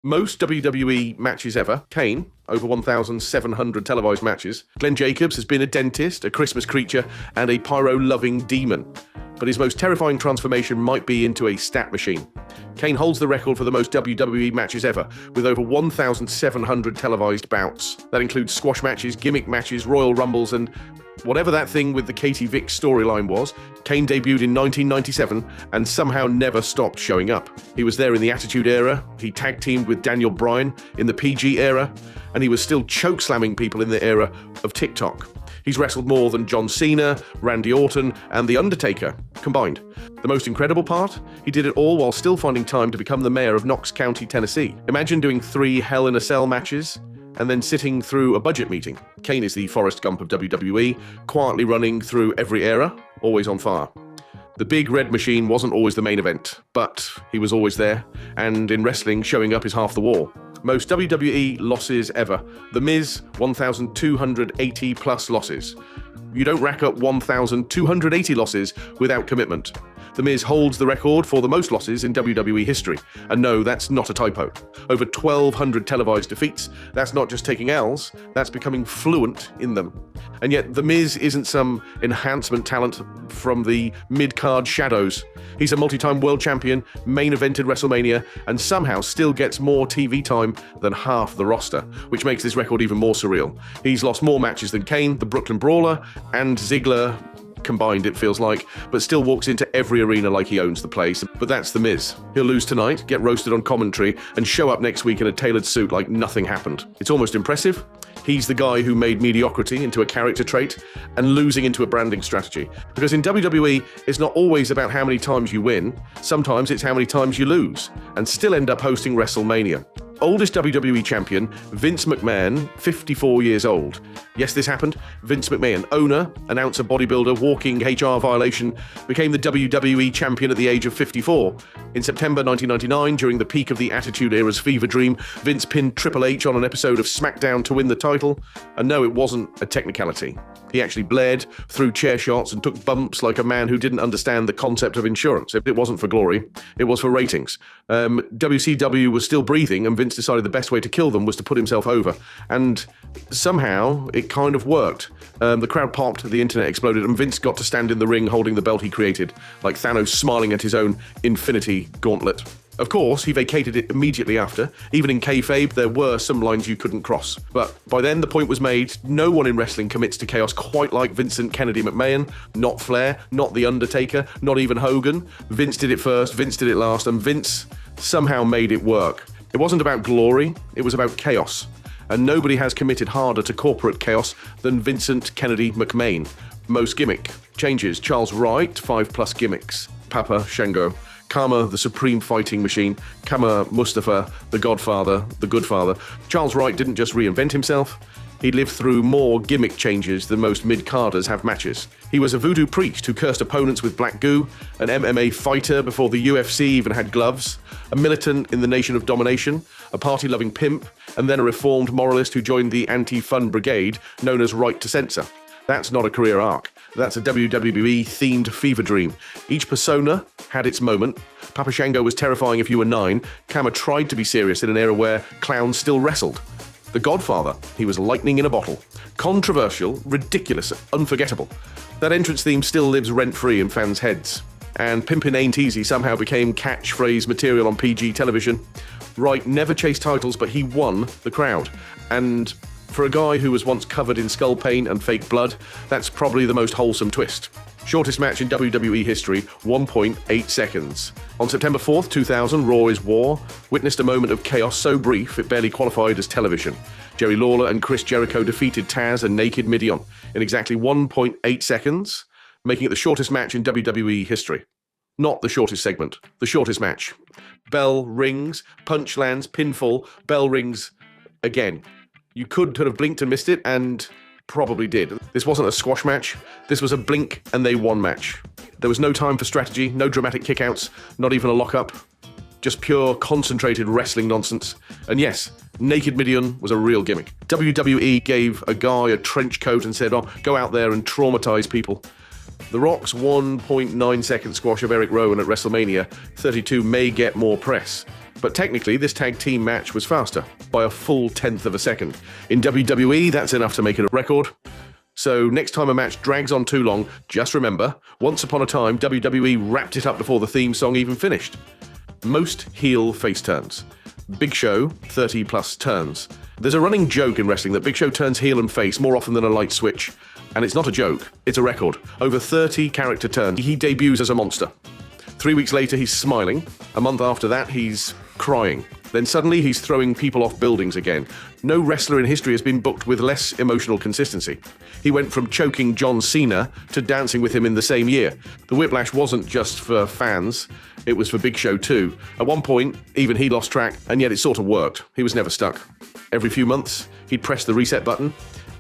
Most WWE matches ever. Kane, over 1,700 televised matches. Glenn Jacobs has been a dentist, a Christmas creature, and a pyro-loving demon. But his most terrifying transformation might be into a stat machine. Kane holds the record for the most WWE matches ever, with over 1,700 televised bouts. That includes squash matches, gimmick matches, Royal Rumbles, and whatever that thing with the Katie Vick storyline was. Kane debuted in 1997 and somehow never stopped showing up. He was there in the Attitude Era, he tag teamed with Daniel Bryan in the PG era, and he was still choke-slamming people in the era of TikTok. He's wrestled more than John Cena, Randy Orton, and The Undertaker combined. The most incredible part? He did it all while still finding time to become the mayor of Knox County, Tennessee. Imagine doing 3 Hell in a Cell matches and then sitting through a budget meeting. Kane is the Forrest Gump of WWE, quietly running through every era, always on fire. The big red machine wasn't always the main event, but he was always there, and in wrestling, showing up is half the war. Most WWE losses ever. The Miz, 1,280 plus losses. You don't rack up 1,280 losses without commitment. The Miz holds the record for the most losses in WWE history. And no, that's not a typo. Over 1,200 televised defeats. That's not just taking L's, that's becoming fluent in them. And yet, The Miz isn't some enhancement talent from the mid-card shadows. He's a multi-time world champion, main evented WrestleMania, and somehow still gets more TV time than half the roster, which makes this record even more surreal. He's lost more matches than Kane, the Brooklyn Brawler, and Ziggler combined, it feels like, but still walks into every arena like he owns the place. But that's The Miz. He'll lose tonight, get roasted on commentary, and show up next week in a tailored suit like nothing happened. It's almost impressive. He's the guy who made mediocrity into a character trait and losing into a branding strategy. Because in WWE, it's not always about how many times you win, sometimes it's how many times you lose, and still end up hosting WrestleMania. Oldest WWE champion, Vince McMahon, 54 years old. Yes, this happened. Vince McMahon, owner, announcer, bodybuilder, walking HR violation, became the WWE champion at the age of 54. In September 1999, during the peak of the Attitude Era's fever dream, Vince pinned Triple H on an episode of SmackDown to win the title. And no, it wasn't a technicality. He actually bled, threw chair shots, and took bumps like a man who didn't understand the concept of insurance. It wasn't for glory, it was for ratings. WCW was still breathing, and Vince decided the best way to kill them was to put himself over. And somehow, it kind of worked. The crowd popped, the internet exploded, and Vince got to stand in the ring holding the belt he created, like Thanos smiling at his own infinity gauntlet. Of course, he vacated it immediately after. Even in kayfabe, there were some lines you couldn't cross. But by then, the point was made, no one in wrestling commits to chaos quite like Vincent Kennedy McMahon, not Flair, not The Undertaker, not even Hogan. Vince did it first, Vince did it last, and Vince somehow made it work. It wasn't about glory, it was about chaos. And nobody has committed harder to corporate chaos than Vincent Kennedy McMahon. Most gimmick changes. Charles Wright, 5+ gimmicks. Papa Shango. Kama, the supreme fighting machine. Kama Mustafa, the godfather, the good father. Charles Wright didn't just reinvent himself. He lived through more gimmick changes than most mid-carders have matches. He was a voodoo priest who cursed opponents with black goo, an MMA fighter before the UFC even had gloves, a militant in the Nation of Domination, a party-loving pimp, and then a reformed moralist who joined the anti-fun brigade known as Right to Censor. That's not a career arc. That's a WWE-themed fever dream. Each persona had its moment. Papa Shango was terrifying if you were 9. Kama tried to be serious in an era where clowns still wrestled. The Godfather, he was lightning in a bottle. Controversial, ridiculous, unforgettable. That entrance theme still lives rent-free in fans' heads. And Pimpin' Ain't Easy somehow became catchphrase material on PG television. Wright never chased titles, but he won the crowd. And for a guy who was once covered in skull paint and fake blood, that's probably the most wholesome twist. Shortest match in WWE history, 1.8 seconds. On September 4th, 2000, Raw is War witnessed a moment of chaos so brief it barely qualified as television. Jerry Lawler and Chris Jericho defeated Taz and Naked Mideon in exactly 1.8 seconds, making it the shortest match in WWE history. Not the shortest segment, the shortest match. Bell rings, punch lands, pinfall, bell rings again. You could have blinked and missed it, and probably did. This wasn't a squash match, this was a blink and they won match. There was no time for strategy, no dramatic kickouts, not even a lockup. Just pure, concentrated wrestling nonsense. And yes, Naked Mideon was a real gimmick. WWE gave a guy a trench coat and said, oh, go out there and traumatize people. The Rock's 1.9 second squash of Eric Rowan at WrestleMania 32 may get more press, But technically, this tag team match was faster, by a full 1/10 of a second. In WWE, that's enough to make it a record. So next time a match drags on too long, just remember, once upon a time, WWE wrapped it up before the theme song even finished. Most heel face turns. Big Show, 30 plus turns. There's a running joke in wrestling that Big Show turns heel and face more often than a light switch. And it's not a joke, it's a record. Over 30 character turns. He debuts as a monster. 3 weeks later, he's smiling. A month after that, he's crying. Then suddenly, he's throwing people off buildings again. No wrestler in history has been booked with less emotional consistency. He went from choking John Cena to dancing with him in the same year. The whiplash wasn't just for fans, it was for Big Show too. At one point, even he lost track, and yet it sort of worked. He was never stuck. Every few months, he'd press the reset button,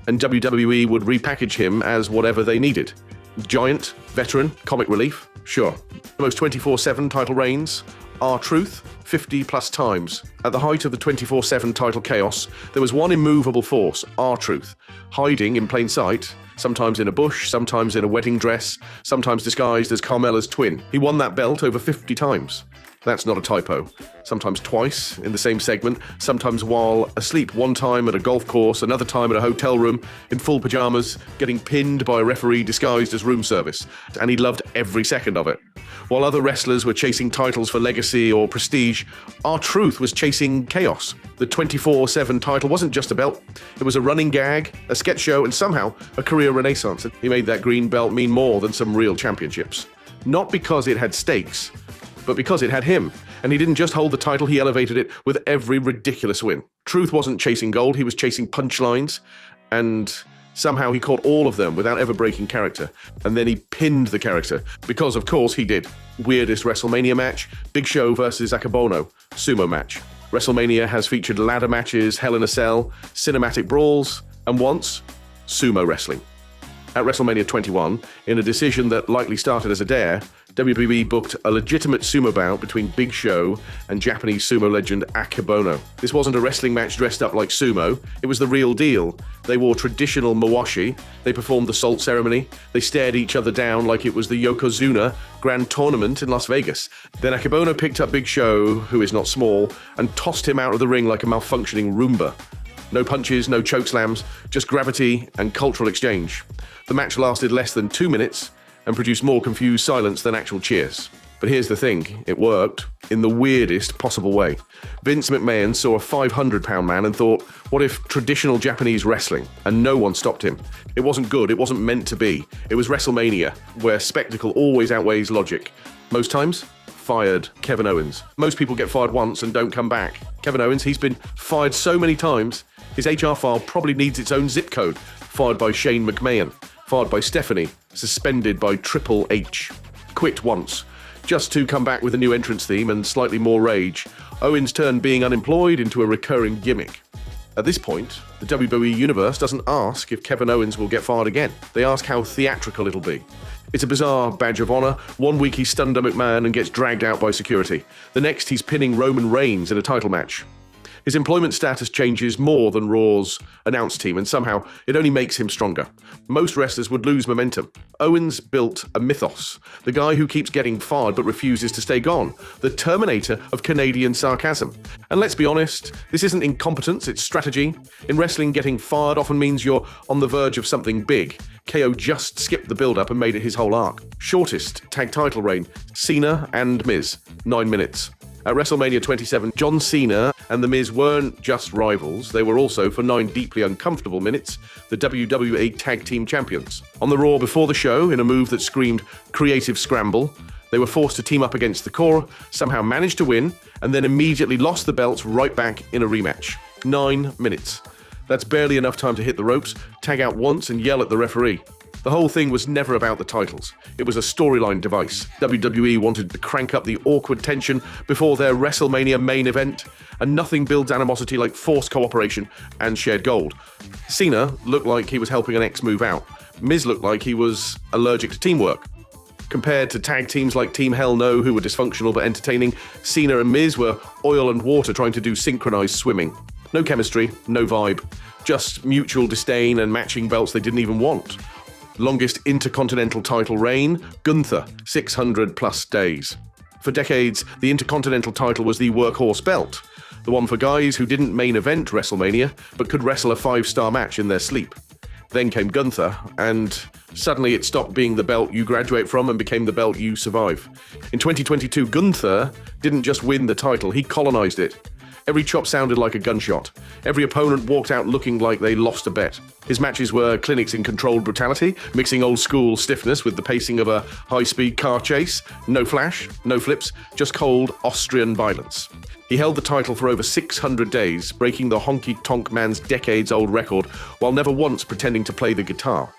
and WWE would repackage him as whatever they needed. Giant, veteran, comic relief, sure. The most 24/7 title reigns, R-Truth, 50 plus times. At the height of the 24/7 title chaos, there was one immovable force, R-Truth, hiding in plain sight, sometimes in a bush, sometimes in a wedding dress, sometimes disguised as Carmella's twin. He won that belt over 50 times. That's not a typo. Sometimes twice in the same segment, sometimes while asleep, one time at a golf course, another time at a hotel room, in full pajamas, getting pinned by a referee disguised as room service. And he loved every second of it. While other wrestlers were chasing titles for legacy or prestige, R-Truth was chasing chaos. The 24/7 title wasn't just a belt, it was a running gag, a sketch show, and somehow a career renaissance. He made that green belt mean more than some real championships. Not because it had stakes, but because it had him. And he didn't just hold the title, he elevated it with every ridiculous win. Truth wasn't chasing gold, he was chasing punchlines, and somehow he caught all of them without ever breaking character. And then he pinned the character, because of course he did. Weirdest WrestleMania match, Big Show versus Akebono, Sumo match. WrestleMania has featured ladder matches, Hell in a Cell, cinematic brawls, and once, sumo wrestling. At WrestleMania 21, in a decision that likely started as a dare, WWE booked a legitimate sumo bout between Big Show and Japanese sumo legend Akebono. This wasn't a wrestling match dressed up like sumo, it was the real deal. They wore traditional mawashi, they performed the salt ceremony, they stared each other down like it was the Yokozuna Grand Tournament in Las Vegas. Then Akebono picked up Big Show, who is not small, and tossed him out of the ring like a malfunctioning Roomba. No punches, no chokeslams, just gravity and cultural exchange. The match lasted less than 2 minutes and produced more confused silence than actual cheers. But here's the thing, it worked in the weirdest possible way. Vince McMahon saw a 500-pound man and thought, what if traditional Japanese wrestling? And no one stopped him. It wasn't good, it wasn't meant to be. It was WrestleMania, where spectacle always outweighs logic. Most times, fired Kevin Owens. Most people get fired once and don't come back. Kevin Owens, he's been fired so many times, his HR file probably needs its own zip code. Fired by Shane McMahon. Fired by Stephanie. Suspended by Triple H. Quit once. Just to come back with a new entrance theme and slightly more rage. Owens turned being unemployed into a recurring gimmick. At this point, the WWE Universe doesn't ask if Kevin Owens will get fired again. They ask how theatrical it'll be. It's a bizarre badge of honor. 1 week he's stunned a McMahon and gets dragged out by security. The next he's pinning Roman Reigns in a title match. His employment status changes more than Raw's announce team, and somehow it only makes him stronger. Most wrestlers would lose momentum. Owens built a mythos. The guy who keeps getting fired but refuses to stay gone. The Terminator of Canadian sarcasm. And let's be honest, this isn't incompetence, it's strategy. In wrestling, getting fired often means you're on the verge of something big. KO just skipped the build-up and made it his whole arc. Shortest tag title reign, Cena and Miz, 9 minutes. At WrestleMania 27, John Cena and The Miz weren't just rivals, they were also, for 9 deeply uncomfortable minutes, the WWE Tag Team Champions. On the Raw before the show, in a move that screamed creative scramble, they were forced to team up against the core, somehow managed to win, and then immediately lost the belts right back in a rematch. 9 minutes. That's barely enough time to hit the ropes, tag out once, and yell at the referee. The whole thing was never about the titles. It was a storyline device. WWE wanted to crank up the awkward tension before their WrestleMania main event, and nothing builds animosity like forced cooperation and shared gold. Cena looked like he was helping an ex move out. Miz looked like he was allergic to teamwork. Compared to tag teams like Team Hell No, who were dysfunctional but entertaining, Cena and Miz were oil and water trying to do synchronized swimming. No chemistry, no vibe. Just mutual disdain and matching belts they didn't even want. Longest intercontinental title reign, Gunther, 600 plus days. For decades, the Intercontinental title was the workhorse belt, the one for guys who didn't main event WrestleMania, but could wrestle a 5-star match in their sleep. Then came Gunther, and suddenly it stopped being the belt you graduate from and became the belt you survive. In 2022, Gunther didn't just win the title, he colonized it. Every chop sounded like a gunshot. Every opponent walked out looking like they lost a bet. His matches were clinics in controlled brutality, mixing old-school stiffness with the pacing of a high-speed car chase. No flash, no flips, just cold Austrian violence. He held the title for over 600 days, breaking the honky-tonk man's decades-old record, while never once pretending to play the guitar.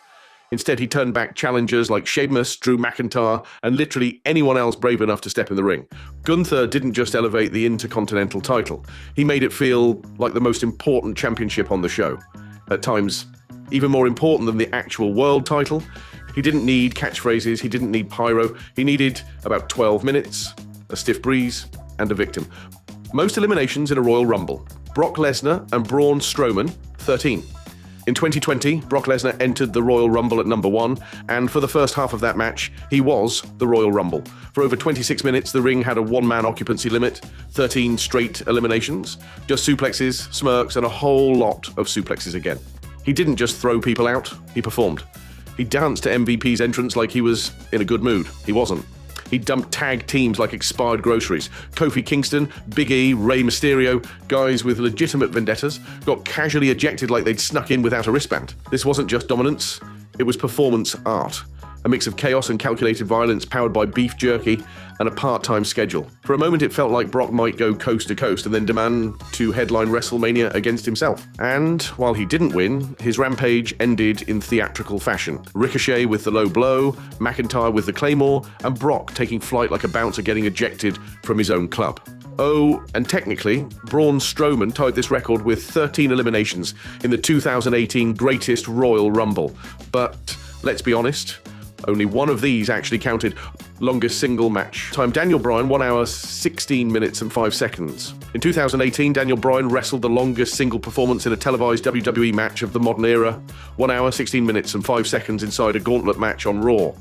Instead, he turned back challengers like Sheamus, Drew McIntyre, and literally anyone else brave enough to step in the ring. Gunther didn't just elevate the Intercontinental title, he made it feel like the most important championship on the show. At times, even more important than the actual world title. He didn't need catchphrases, he didn't need pyro, he needed about 12 minutes, a stiff breeze, and a victim. Most eliminations in a Royal Rumble. Brock Lesnar and Braun Strowman, 13. In 2020, Brock Lesnar entered the Royal Rumble at number 1, and for the first half of that match, he was the Royal Rumble. For over 26 minutes, the ring had a one-man occupancy limit, 13 straight eliminations, just suplexes, smirks, and a whole lot of suplexes again. He didn't just throw people out, he performed. He danced to MVP's entrance like he was in a good mood. He wasn't. He dumped tag teams like expired groceries. Kofi Kingston, Big E, Rey Mysterio, guys with legitimate vendettas, got casually ejected like they'd snuck in without a wristband. This wasn't just dominance, it was performance art. A mix of chaos and calculated violence powered by beef jerky and a part-time schedule. For a moment it felt like Brock might go coast to coast and then demand to headline WrestleMania against himself. And while he didn't win, his rampage ended in theatrical fashion. Ricochet with the low blow, McIntyre with the Claymore, and Brock taking flight like a bouncer getting ejected from his own club. Oh, and technically, Braun Strowman tied this record with 13 eliminations in the 2018 Greatest Royal Rumble. But let's be honest, only one of these actually counted. Longest single match time, Daniel Bryan, 1 hour, 16 minutes and 5 seconds. In 2018, Daniel Bryan wrestled the longest single performance in a televised WWE match of the modern era, 1 hour, 16 minutes and 5 seconds inside a gauntlet match on Raw.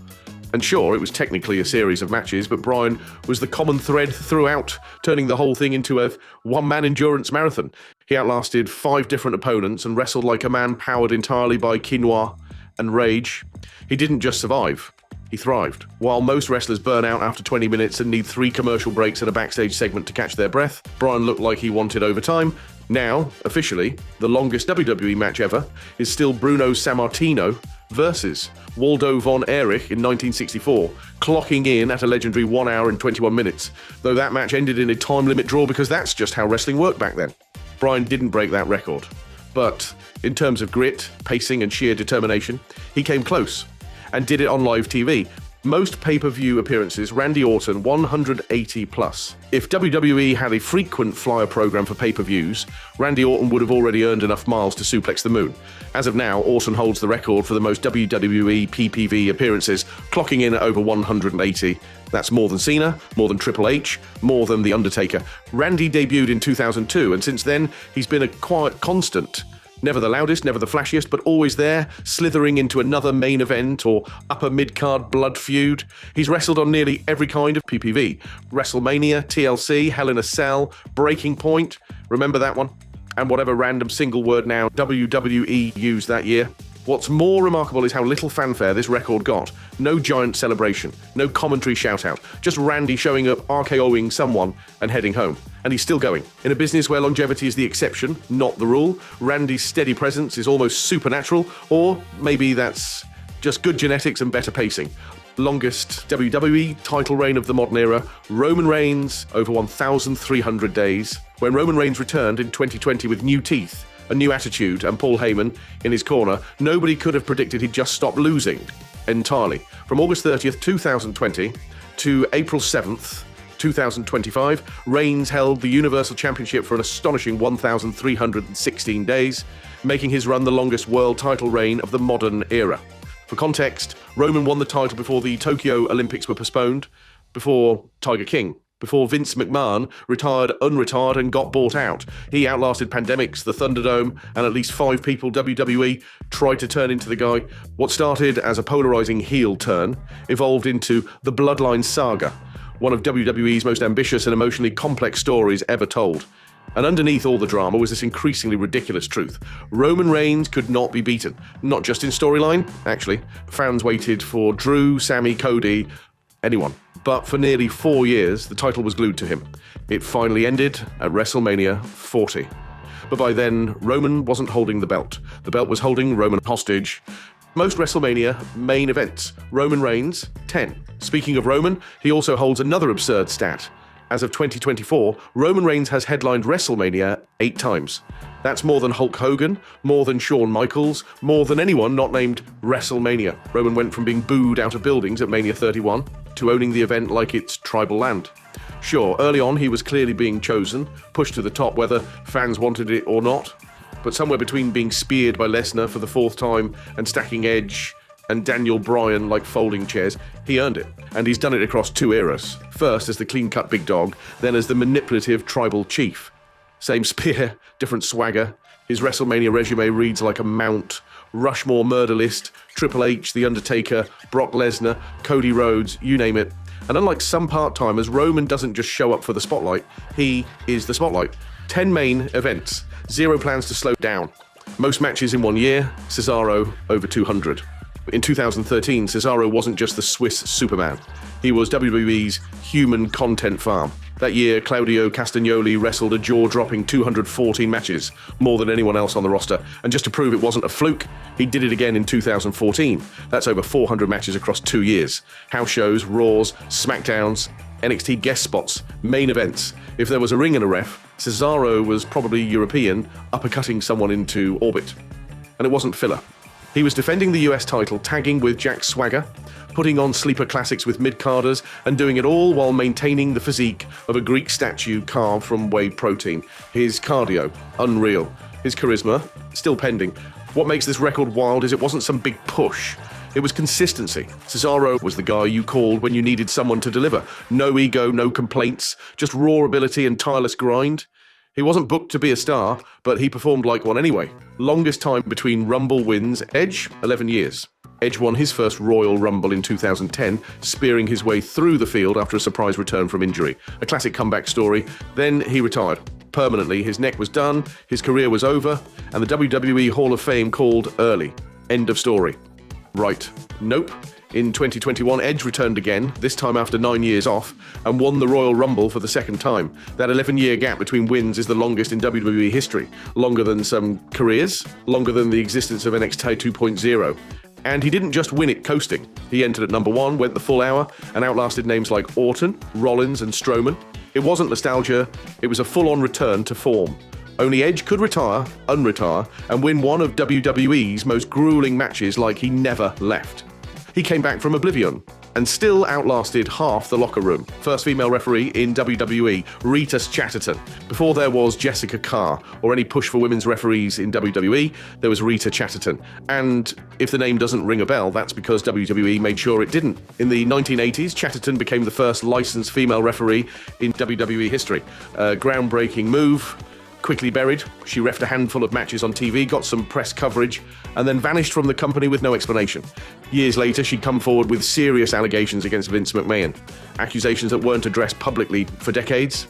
And sure, it was technically a series of matches, but Bryan was the common thread throughout, turning the whole thing into a one-man endurance marathon. He outlasted 5 different opponents and wrestled like a man powered entirely by quinoa and rage. He didn't just survive, he thrived. While most wrestlers burn out after 20 minutes and need 3 commercial breaks and a backstage segment to catch their breath, Bryan looked like he wanted overtime. Now, officially, the longest WWE match ever is still Bruno Sammartino versus Waldo von Erich in 1964, clocking in at a legendary 1 hour and 21 minutes, though that match ended in a time limit draw because that's just how wrestling worked back then. Bryan didn't break that record, but in terms of grit, pacing and sheer determination, he came close and did it on live TV. Most pay-per-view appearances, Randy Orton, 180 plus. If WWE had a frequent flyer program for pay-per-views, Randy Orton would have already earned enough miles to suplex the moon. As of now, Orton holds the record for the most WWE PPV appearances, clocking in at over 180. That's more than Cena, more than Triple H, more than The Undertaker. Randy debuted in 2002, and since then, he's been a quiet constant. Never the loudest, never the flashiest, but always there, slithering into another main event or upper mid-card blood feud. He's wrestled on nearly every kind of PPV. WrestleMania, TLC, Hell in a Cell, Breaking Point, remember that one? And whatever random single word now WWE used that year. What's more remarkable is how little fanfare this record got. No giant celebration, no commentary shout-out, just Randy showing up, RKOing someone, and heading home. And he's still going. In a business where longevity is the exception, not the rule, Randy's steady presence is almost supernatural, or maybe that's just good genetics and better pacing. Longest WWE title reign of the modern era, Roman Reigns, over 1,300 days. When Roman Reigns returned in 2020 with new teeth, a new attitude, and Paul Heyman in his corner, nobody could have predicted he'd just stop losing entirely. From August 30th, 2020 to April 7th, 2025, Reigns held the Universal Championship for an astonishing 1,316 days, making his run the longest world title reign of the modern era. For context, Roman won the title before the Tokyo Olympics were postponed, before Tiger King, before Vince McMahon retired, unretired, and got bought out. He outlasted pandemics, the Thunderdome, and at least 5 people WWE tried to turn into the guy. What started as a polarizing heel turn evolved into the Bloodline saga, one of WWE's most ambitious and emotionally complex stories ever told. And underneath all the drama was this increasingly ridiculous truth. Roman Reigns could not be beaten. Not just in storyline, actually. Fans waited for Drew, Sammy, Cody, anyone. But for nearly 4 years, the title was glued to him. It finally ended at WrestleMania 40. But by then, Roman wasn't holding the belt. The belt was holding Roman hostage. Most WrestleMania main events, Roman Reigns, 10. Speaking of Roman, he also holds another absurd stat. As of 2024, Roman Reigns has headlined WrestleMania 8 times. That's more than Hulk Hogan, more than Shawn Michaels, more than anyone not named WrestleMania. Roman went from being booed out of buildings at Mania 31 to owning the event like it's tribal land. Sure, early on he was clearly being chosen, pushed to the top whether fans wanted it or not, but somewhere between being speared by Lesnar for the 4th time and stacking Edge and Daniel Bryan like folding chairs, he earned it. And he's done it across 2 eras. First as the clean-cut big dog, then as the manipulative tribal chief. Same spear, different swagger. His WrestleMania resume reads like a mount. Rushmore murder list, Triple H, The Undertaker, Brock Lesnar, Cody Rhodes, you name it. And unlike some part-timers, Roman doesn't just show up for the spotlight, he is the spotlight. 10 main events, 0 plans to slow down. Most matches in 1 year, Cesaro over 200. In 2013, Cesaro wasn't just the Swiss Superman. He was WWE's human content farm. That year, Claudio Castagnoli wrestled a jaw-dropping 214 matches, more than anyone else on the roster. And just to prove it wasn't a fluke, he did it again in 2014. That's over 400 matches across 2 years. House shows, Raws, SmackDowns, NXT guest spots, main events. If there was a ring and a ref, Cesaro was probably European, uppercutting someone into orbit. And it wasn't filler. He was defending the US title, tagging with Jack Swagger, putting on sleeper classics with mid-carders, and doing it all while maintaining the physique of a Greek statue carved from whey protein. His cardio, unreal. His charisma, still pending. What makes this record wild is it wasn't some big push. It was consistency. Cesaro was the guy you called when you needed someone to deliver. No ego, no complaints, just raw ability and tireless grind. He wasn't booked to be a star, but he performed like one anyway. Longest time between Rumble wins, Edge, 11 years. Edge won his first Royal Rumble in 2010, spearing his way through the field after a surprise return from injury. A classic comeback story. Then he retired. Permanently, his neck was done, his career was over, and the WWE Hall of Fame called early. End of story. Right. Nope. In 2021, Edge returned again, this time after 9 years off, and won the Royal Rumble for the 2nd time. That 11-year gap between wins is the longest in WWE history. Longer than some careers, longer than the existence of NXT 2.0. And he didn't just win it coasting. He entered at number 1, went the full hour, and outlasted names like Orton, Rollins, and Strowman. It wasn't nostalgia, it was a full-on return to form. Only Edge could retire, unretire, and win one of WWE's most grueling matches like he never left. He came back from oblivion and still outlasted half the locker room. First female referee in WWE, Rita Chatterton. Before there was Jessica Carr or any push for women's referees in WWE, there was Rita Chatterton. And if the name doesn't ring a bell, that's because WWE made sure it didn't. In the 1980s, Chatterton became the first licensed female referee in WWE history. A groundbreaking move. Quickly buried. She reffed a handful of matches on TV, got some press coverage, and then vanished from the company with no explanation. Years later, she'd come forward with serious allegations against Vince McMahon. Accusations that weren't addressed publicly for decades.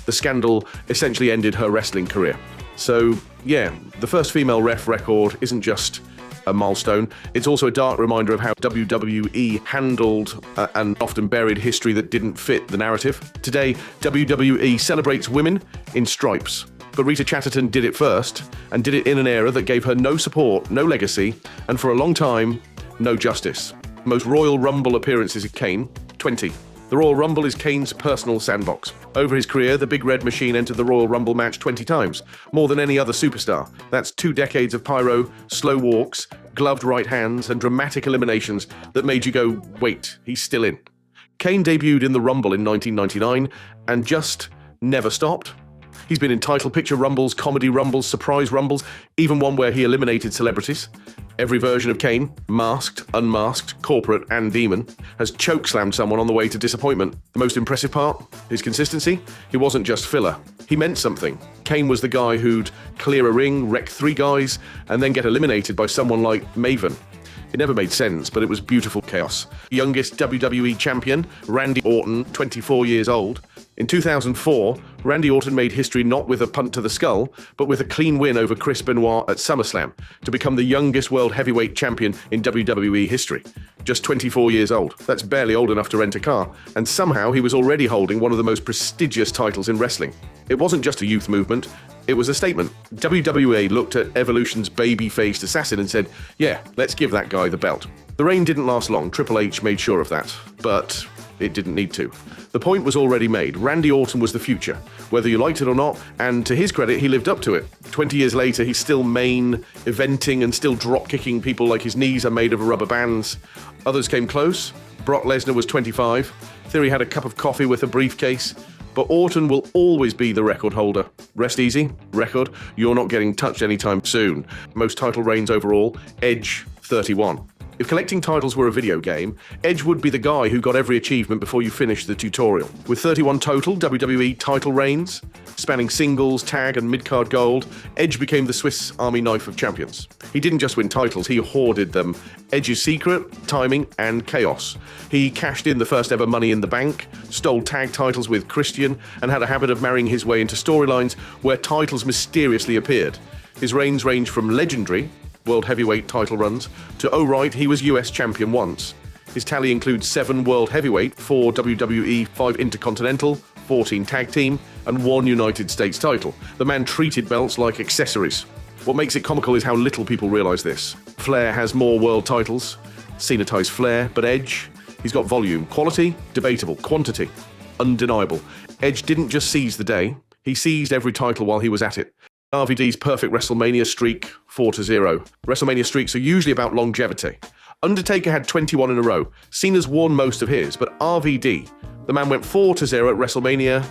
The scandal essentially ended her wrestling career. So, yeah, the first female ref record isn't just a milestone, it's also a dark reminder of how WWE handled and often buried history that didn't fit the narrative. Today, WWE celebrates women in stripes. But Rita Chatterton did it first, and did it in an era that gave her no support, no legacy, and for a long time, no justice. Most Royal Rumble appearances of Kane, 20. The Royal Rumble is Kane's personal sandbox. Over his career, the Big Red Machine entered the Royal Rumble match 20 times, more than any other superstar. That's 2 decades of pyro, slow walks, gloved right hands, and dramatic eliminations that made you go, wait, he's still in. Kane debuted in the Rumble in 1999, and just never stopped. He's been in title picture rumbles, comedy rumbles, surprise rumbles, even one where he eliminated celebrities. Every version of Kane, masked, unmasked, corporate, and demon, has chokeslammed someone on the way to disappointment. The most impressive part? His consistency? He wasn't just filler. He meant something. Kane was the guy who'd clear a ring, wreck 3 guys, and then get eliminated by someone like Maven. It never made sense, but it was beautiful chaos. Youngest WWE champion, Randy Orton, 24 years old. In 2004, Randy Orton made history not with a punt to the skull, but with a clean win over Chris Benoit at SummerSlam to become the youngest world heavyweight champion in WWE history. Just 24 years old. That's barely old enough to rent a car, and somehow he was already holding one of the most prestigious titles in wrestling. It wasn't just a youth movement, it was a statement. WWE looked at Evolution's baby-faced assassin and said, yeah, let's give that guy the belt. The reign didn't last long, Triple H made sure of that, but it didn't need to. The point was already made. Randy Orton was the future, whether you liked it or not, and to his credit, he lived up to it. 20 years later, he's still main eventing and still drop-kicking people like his knees are made of rubber bands. Others came close. Brock Lesnar was 25. Theory had a cup of coffee with a briefcase. But Orton will always be the record holder. Rest easy, record, you're not getting touched anytime soon. Most title reigns overall, Edge 31. If collecting titles were a video game, Edge would be the guy who got every achievement before you finished the tutorial. With 31 total WWE title reigns, spanning singles, tag and mid-card gold, Edge became the Swiss Army knife of champions. He didn't just win titles, he hoarded them. Edge's secret, timing and chaos. He cashed in the first ever Money in the Bank, stole tag titles with Christian, and had a habit of marrying his way into storylines where titles mysteriously appeared. His reigns range from legendary, world heavyweight title runs, to oh right, he was US champion once. His tally includes 7 world heavyweight, 4 WWE, 5 intercontinental, 14 tag team, and 1 United States title. The man treated belts like accessories. What makes it comical is how little people realise this. Flair has more world titles. Cena ties Flair, but Edge, he's got volume. Quality, debatable. Quantity, undeniable. Edge didn't just seize the day, he seized every title while he was at it. RVD's perfect WrestleMania streak, 4-0. WrestleMania streaks are usually about longevity. Undertaker had 21 in a row. Cena's won most of his, but RVD, the man went 4-0 at WrestleMania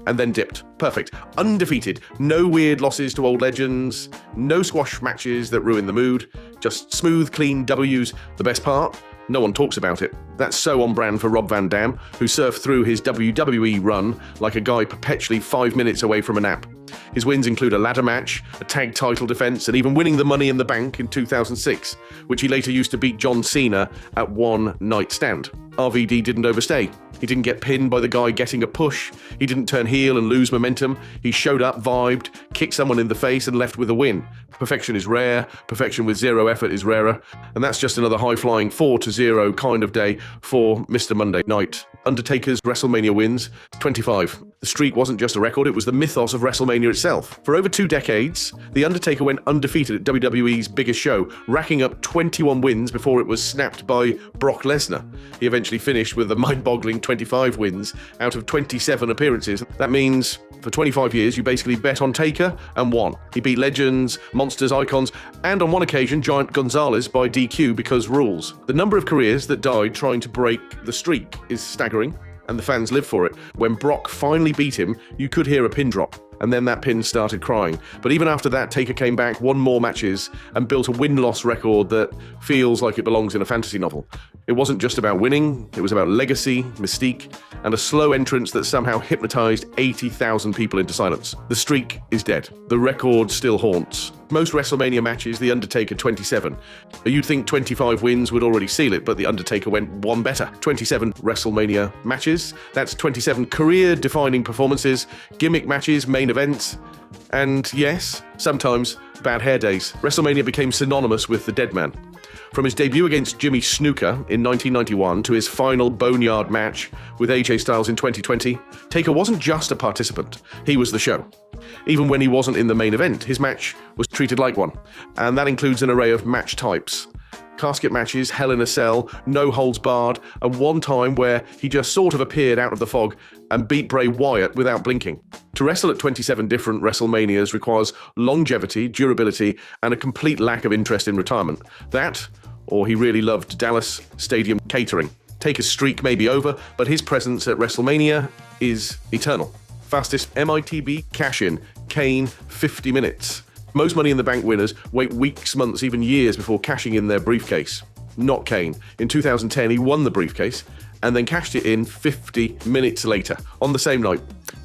and then dipped. Perfect. Undefeated. No weird losses to old legends. No squash matches that ruin the mood. Just smooth, clean W's. The best part? No one talks about it. That's so on brand for Rob Van Dam, who surfed through his WWE run like a guy perpetually 5 minutes away from a nap. His wins include a ladder match, a tag title defense, and even winning the Money in the Bank in 2006, which he later used to beat John Cena at one night stand. RVD didn't overstay. He didn't get pinned by the guy getting a push. He didn't turn heel and lose momentum. He showed up, vibed, kicked someone in the face, and left with a win. Perfection is rare. Perfection with zero effort is rarer. And that's just another high-flying 4-0 kind of day for Mr. Monday Night. Undertaker's WrestleMania wins, 25. The streak wasn't just a record, it was the mythos of WrestleMania itself. For over 2 decades, The Undertaker went undefeated at WWE's biggest show, racking up 21 wins before it was snapped by Brock Lesnar. He eventually finished with a mind-boggling 25 wins out of 27 appearances. That means for 25 years, you basically bet on Taker and won. He beat legends, monsters, icons, and on one occasion, Giant Gonzalez by DQ because rules. The number of careers that died trying to break the streak is staggering, and the fans live for it. When Brock finally beat him, you could hear a pin drop, and then that pin started crying. But even after that, Taker came back, won more matches, and built a win-loss record that feels like it belongs in a fantasy novel. It wasn't just about winning, it was about legacy, mystique, and a slow entrance that somehow hypnotized 80,000 people into silence. The streak is dead. The record still haunts. Most WrestleMania matches, The Undertaker 27. You'd think 25 wins would already seal it, but The Undertaker went one better. 27 WrestleMania matches. That's 27 career-defining performances, gimmick matches, main events, and yes, sometimes bad hair days. WrestleMania became synonymous with the dead man. From his debut against Jimmy Snuka in 1991 to his final boneyard match with AJ Styles in 2020, Taker wasn't just a participant, he was the show. Even when he wasn't in the main event, his match was treated like one, and that includes an array of match types. Casket matches, Hell in a Cell, no holds barred, and one time where he just sort of appeared out of the fog and beat Bray Wyatt without blinking. To wrestle at 27 different WrestleManias requires longevity, durability, and a complete lack of interest in retirement. That, or he really loved Dallas Stadium catering. Taker's streak may be over, but his presence at WrestleMania is eternal. Fastest MITB cash-in, Kane, 50 minutes. Most Money in the Bank winners wait weeks, months, even years before cashing in their briefcase. Not Kane. In 2010, he won the briefcase and then cashed it in 50 minutes later, on the same night.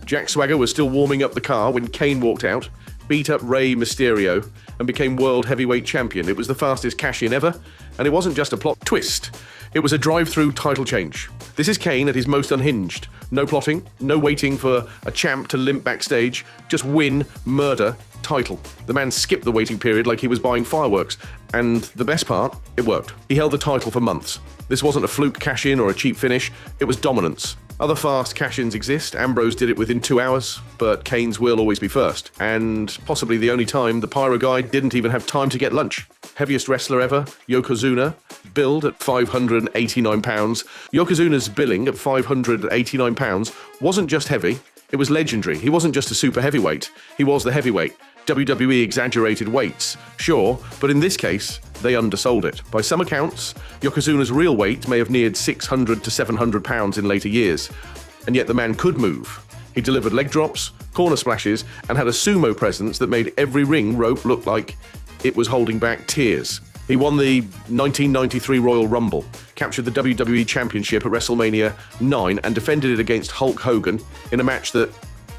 Jack Swagger was still warming up the car when Kane walked out, beat up Rey Mysterio, and became World Heavyweight Champion. It was the fastest cash-in ever, And it wasn't just a plot twist. It was a drive-through title change. This is Kane at his most unhinged. No plotting, no waiting for a champ to limp backstage. Just win, murder, title. The man skipped the waiting period like he was buying fireworks. And the best part, it worked. He held the title for months. This wasn't a fluke cash-in or a cheap finish. It was dominance. Other fast cash-ins exist. Ambrose did it within 2 hours, but Kane's will always be first. And possibly the only time the Pyro guy didn't even have time to get lunch. Heaviest wrestler ever, Yokozuna, billed at £589. Yokozuna's billing at £589 wasn't just heavy, it was legendary. He wasn't just a super heavyweight, he was the heavyweight. WWE exaggerated weights, sure, but in this case, they undersold it. By some accounts, Yokozuna's real weight may have neared 600 to 700 pounds in later years, and yet the man could move. He delivered leg drops, corner splashes, and had a sumo presence that made every ring rope look like it was holding back tears. He won the 1993 Royal Rumble, captured the WWE Championship at WrestleMania 9, and defended it against Hulk Hogan in a match that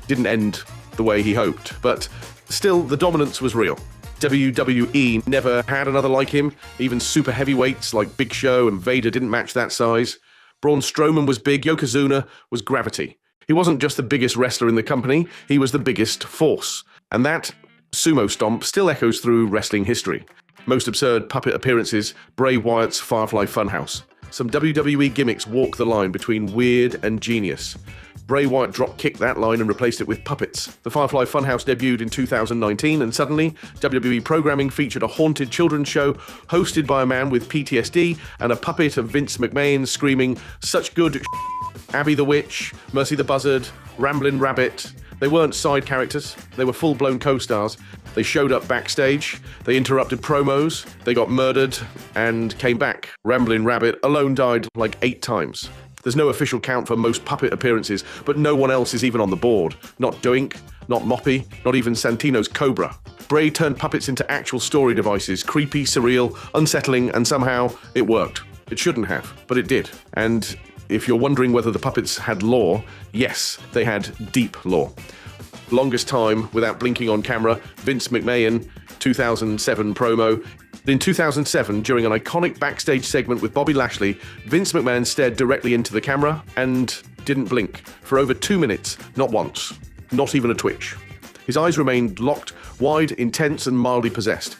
didn't end the way he hoped. But still, the dominance was real. WWE never had another like him. Even super heavyweights like Big Show and Vader didn't match that size. Braun Strowman was big, Yokozuna was gravity. He wasn't just the biggest wrestler in the company, he was the biggest force. And that sumo stomp still echoes through wrestling history. Most absurd puppet appearances, Bray Wyatt's Firefly Funhouse. Some WWE gimmicks walk the line between weird and genius. Bray Wyatt drop-kicked that line and replaced it with puppets. The Firefly Funhouse debuted in 2019, and suddenly, WWE programming featured a haunted children's show hosted by a man with PTSD and a puppet of Vince McMahon screaming, "Such good Abby the Witch, Mercy the Buzzard, Ramblin' Rabbit." They weren't side characters, they were full-blown co-stars. They showed up backstage, they interrupted promos, they got murdered, and came back. Ramblin' Rabbit alone died like 8 times. There's no official count for most puppet appearances, but no one else is even on the board. Not Doink, not Moppy, not even Santino's Cobra. Bray turned puppets into actual story devices, creepy, surreal, unsettling, and somehow it worked. It shouldn't have, but it did. And if you're wondering whether the puppets had lore, yes, they had deep lore. Longest time without blinking on camera, Vince McMahon, 2007 promo. In 2007, during an iconic backstage segment with Bobby Lashley, Vince McMahon stared directly into the camera and didn't blink for over 2 minutes, not once, not even a twitch. His eyes remained locked, wide, intense, and mildly possessed.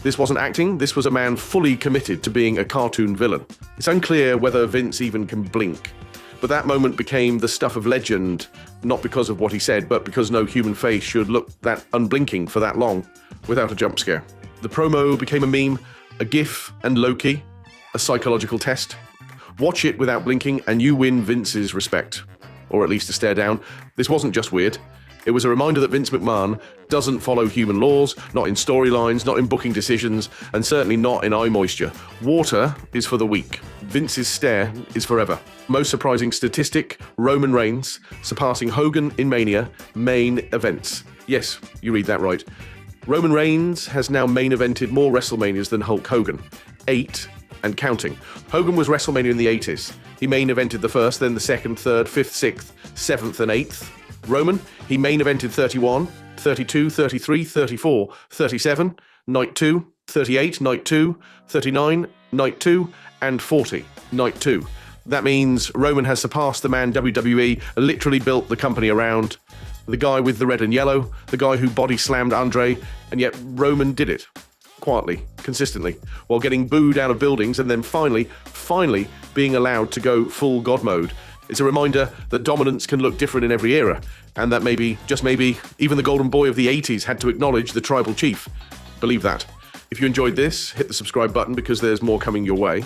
This wasn't acting, this was a man fully committed to being a cartoon villain. It's unclear whether Vince even can blink. But that moment became the stuff of legend, not because of what he said, but because no human face should look that unblinking for that long, without a jump scare. The promo became a meme, a gif, and Loki, a psychological test. Watch it without blinking, and you win Vince's respect. Or at least a stare down. This wasn't just weird. It was a reminder that Vince McMahon doesn't follow human laws, not in storylines, not in booking decisions, and certainly not in eye moisture. Water is for the weak. Vince's stare is forever. Most surprising statistic, Roman Reigns, surpassing Hogan in Mania, main events. Yes, you read that right. Roman Reigns has now main evented more WrestleManias than Hulk Hogan. 8 and counting. Hogan was WrestleMania in the 80s. He main evented the first, then the second, third, fifth, sixth, seventh, and eighth. Roman, he main evented 31, 32, 33, 34, 37, night 2, 38, night 2, 39, night 2, and 40, night 2. That means Roman has surpassed the man WWE literally built the company around. The guy with the red and yellow, the guy who body slammed Andre, and yet Roman did it. Quietly, consistently, while getting booed out of buildings and then finally being allowed to go full God mode. It's a reminder that dominance can look different in every era, and that maybe, just maybe, even the golden boy of the 80s had to acknowledge the tribal chief. Believe that. If you enjoyed this, hit the subscribe button because there's more coming your way.